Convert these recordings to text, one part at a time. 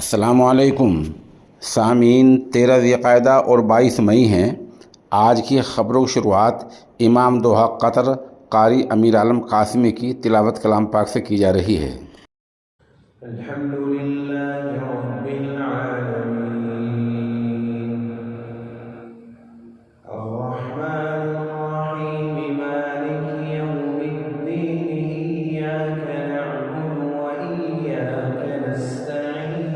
अस्सलामुअलैकुम सामीन। 13 ज़िलक़ादा और 22 मई हैं। आज की ख़बरों की शुरुआत इमाम दोहा कतर कारी अमीर आलम कासिमी की तिलावत कलाम पाक से की जा रही है। अल्हम्दुलिल्लाहि रब्बिल आलमीन अर्रहमानिर रहीम मालिकि यौमिद्दीन इय्याका नअबुदु व इय्याका नस्तईन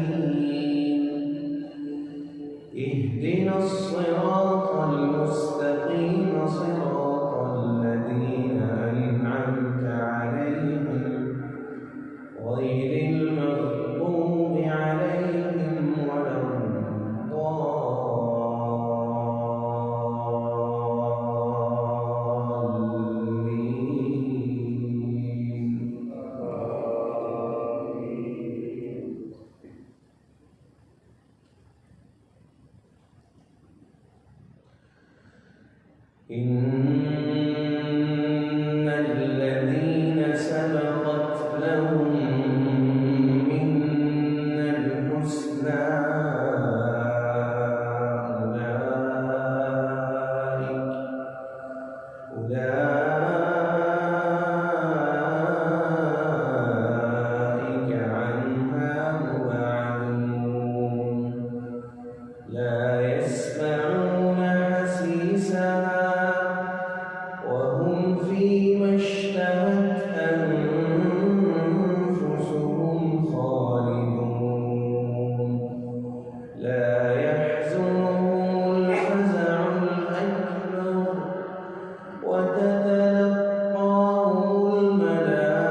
इहदिनस सिरातल मुस्तक़ीम सिरातल लज़ीना अनअमता अलैहिम गैरिल मग़्दूबि अलैहिम इन्नल्लज़ीन सबक़त लहुम मिन्नल हुस्ना उलाइक अन्हा मुबअदून ला यस्मऊन हसीसहा वहुम फीमा इश्तहत अनफुसुहुम खालिदून ला यहज़ुनुहुमुल फ़ज़अुल अकबर वततलक़ाहुमुल मलाइकतु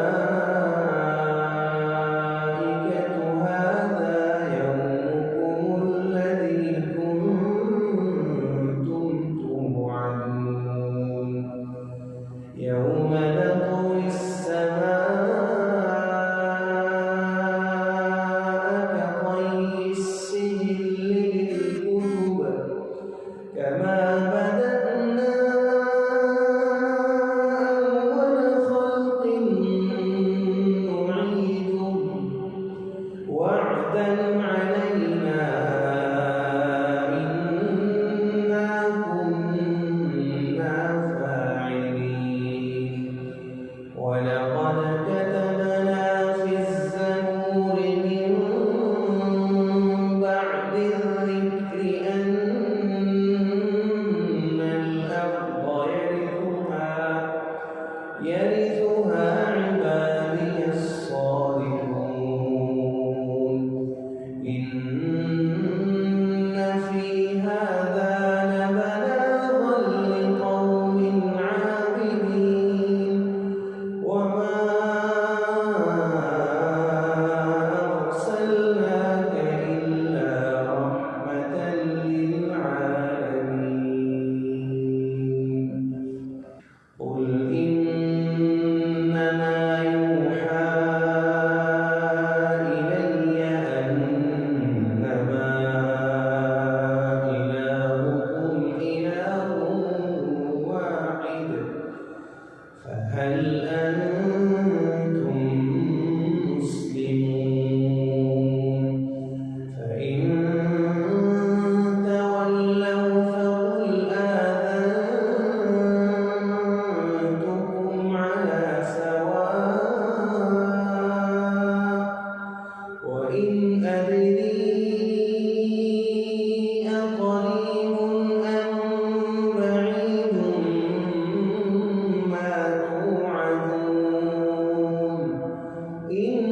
हाज़ा यौमुकुमुल्लज़ी कुन्तुम तुउअदून यौम नत्वि अस्समाअ कطي السجل للكتب كما بدأنا أول خلق نعيده وعدا علينا إنا كنا فاعلين ولقد كتبنا في الزبور من بعد الذكر أن الأرض يرثها عبادي الصالحون إن في هذا لبلاغا لقوم عابدين وما أرسلناك إلا رحمة للعالمين قل إنما يوحى إلي أنما إلهكم إله واحد فهل أنتم مسلمون فإن تولوا فقل آذنتكم على سواء وإن أدري أقريب أم بعيد ما توعدون إن